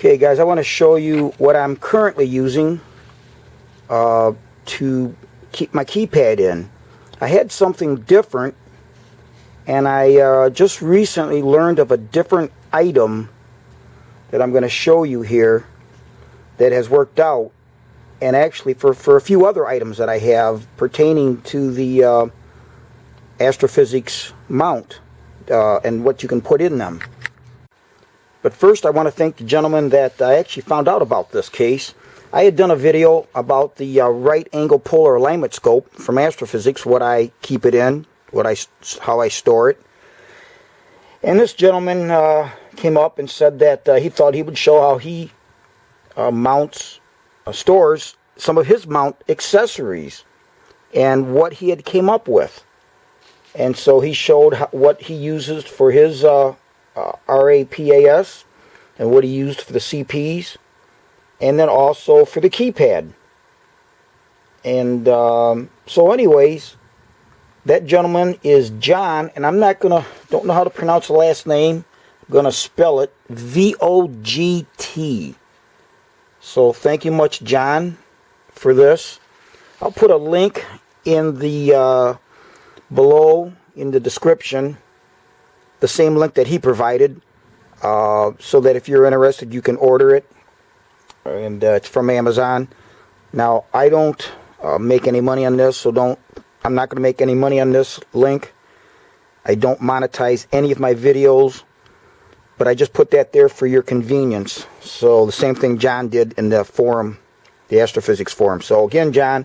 Okay guys, I want to show you what I'm currently using to keep my keypad in. I had something different, and I just recently learned of a different item that I'm going to show you here that has worked out, and actually for a few other items that I have pertaining to the Astro-Physics mount and what you can put in them. But first I want to thank the gentleman that I actually found out about this case. I had done a video about the right angle polar alignment scope from Astro-Physics, what I keep it in, how I store it. And this gentleman came up and said that he thought he would show how he stores some of his mount accessories and what he had came up with. And so he showed what he uses for his RAPAS and what he used for the CPs, and then also for the keypad. And so anyways, that gentleman is John, and don't know how to pronounce the last name. I'm gonna spell it VOGT. So thank you much, John, for this. I'll put a link in the below in the description, the same link that he provided, so that if you're interested you can order it, and it's from Amazon. Now I don't make any money on this, so I'm not going to make any money on this link. I don't monetize any of my videos, but I just put that there for your convenience. So the same thing John did in the forum, the Astrophysics forum. So again, John,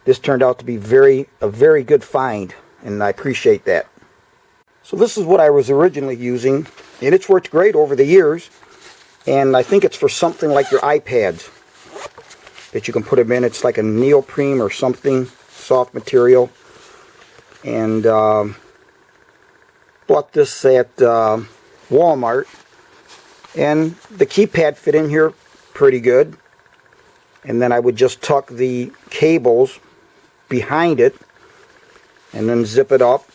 this turned out to be a very good find, and I appreciate that. So this is what I was originally using, and it's worked great over the years, and I think it's for something like your iPads that you can put them in. It's like a neoprene or something, soft material, and bought this at Walmart, and the keypad fit in here pretty good. And then I would just tuck the cables behind it and then zip it up,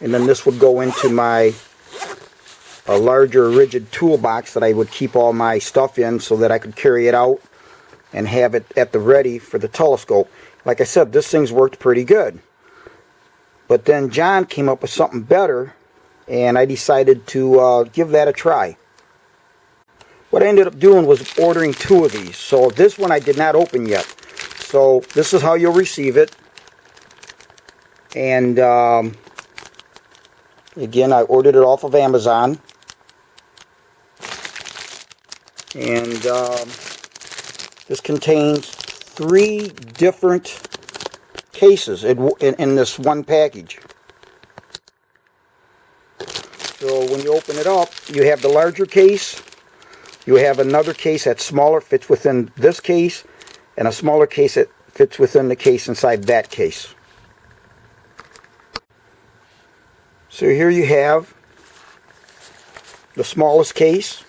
and then this would go into my larger rigid toolbox that I would keep all my stuff in, so that I could carry it out and have it at the ready for the telescope. Like I said, this thing's worked pretty good. But then John came up with something better, and I decided to give that a try. What I ended up doing was ordering 2 of these. So this one I did not open yet. So this is how you'll receive it. And again, I ordered it off of Amazon. And this contains 3 different cases in this one package. So when you open it up, you have the larger case, you have another case that's smaller, fits within this case, and a smaller case that fits within the case inside that case. So here you have the smallest case,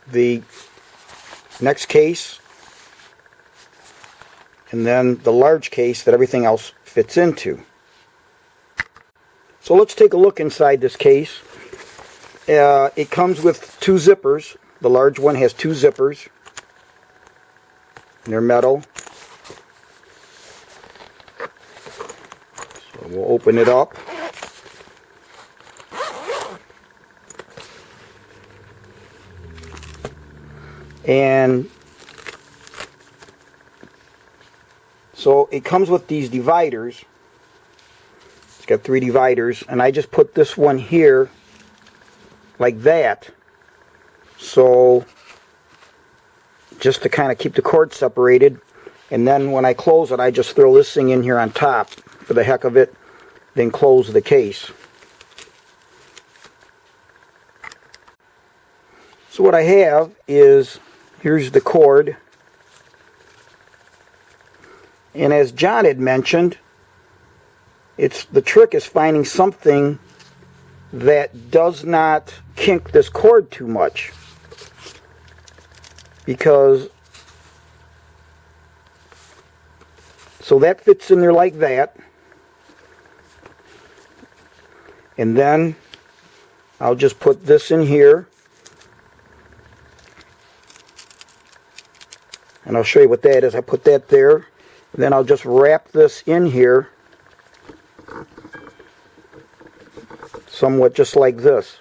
the next case, and then the large case that everything else fits into. So let's take a look inside this case. It comes with 2 zippers. The large one has 2 zippers. They're metal. So we'll open it up. And so it comes with these dividers. It's got 3 dividers, and I just put this one here like that, so just to kind of keep the cord separated. And then when I close it, I just throw this thing in here on top for the heck of it, then close the case. So what I have is, here's the cord, and as John had mentioned, the trick is finding something that does not kink this cord too much, because so that fits in there like that, and then I'll just put this in here. And I'll show you what that is. I put that there. And then I'll just wrap this in here. Somewhat just like this.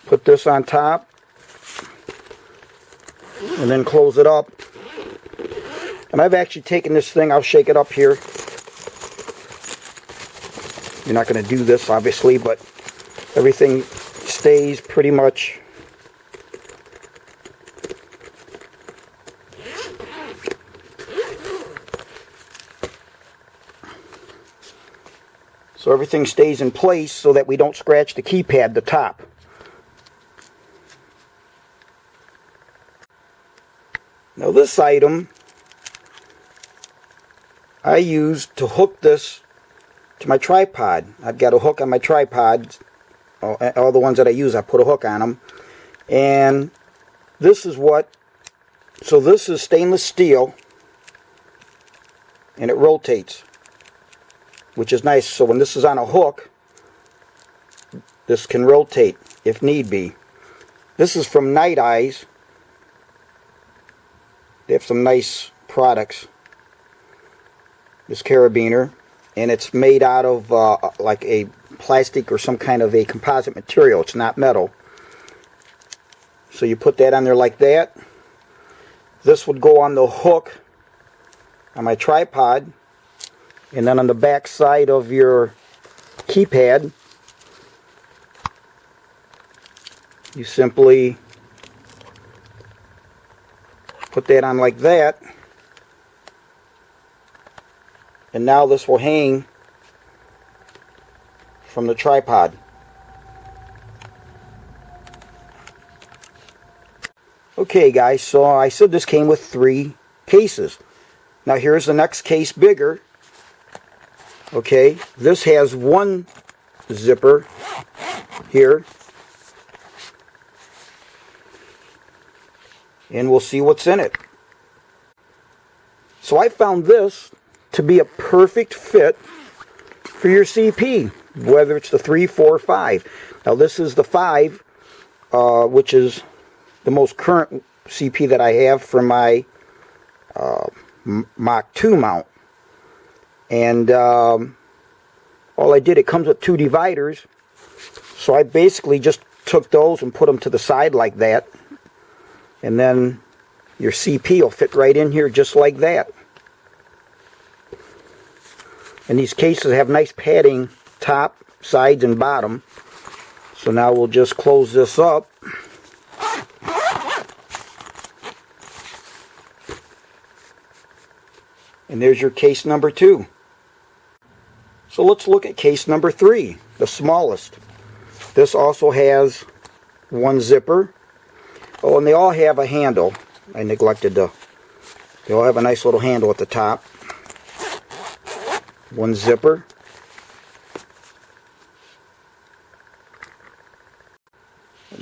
Put this on top. And then close it up. And I've actually taken this thing, I'll shake it up here. You're not going to do this, obviously, but everything stays pretty much. So everything stays in place so that we don't scratch the keypad, the top. Now this item I use to hook this to my tripod. I've got a hook on my tripod. All the ones that I use, I put a hook on them. And this is what, so this is stainless steel, and it rotates, which is nice. So when this is on a hook, this can rotate if need be. This is from Night Eyes. They have some nice products. This carabiner, and it's made out of like a plastic or some kind of a composite material. It's not metal. So you put that on there like that. This would go on the hook on my tripod, and then on the back side of your keypad, you simply put that on like that, and now this will hang from the tripod. Okay guys, so I said this came with 3 cases. Now here's the next case bigger. Okay, this has 1 zipper here, and we'll see what's in it. So I found this to be a perfect fit for your CP, whether it's the 3, 4, 5. Now this is the 5, which is the most current CP that I have for my Mach 2 mount. And all I did, it comes with 2 dividers, so I basically just took those and put them to the side like that, and then your CP will fit right in here just like that. And these cases have nice padding, top, sides, and bottom. So now we'll just close this up. And there's your case number 2. So let's look at case number 3, the smallest. This also has 1 zipper. Oh, and they all have a handle. I neglected to. They all have a nice little handle at the top. 1 zipper.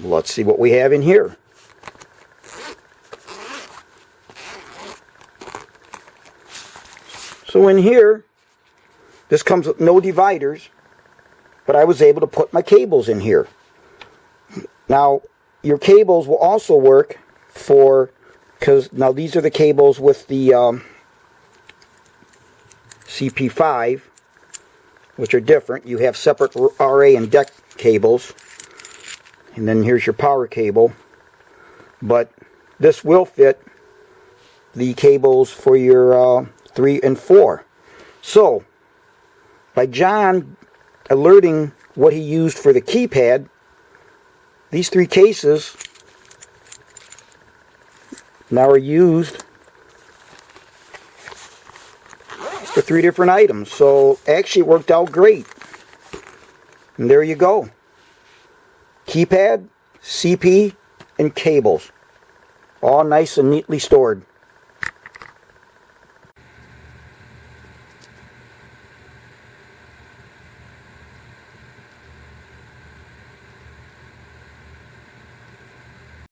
Let's see what we have in here. So in here, this comes with no dividers, but I was able to put my cables in here. Now, your cables will also work for, because now these are the cables with the CP5, which are different. You have separate RA and DEC cables, and then here's your power cable. But this will fit the cables for your 3 and 4. So, by John alerting what he used for the keypad, these 3 cases now are used for 3 different items. So actually it worked out great. And there you go. Keypad, CP, and cables. All nice and neatly stored.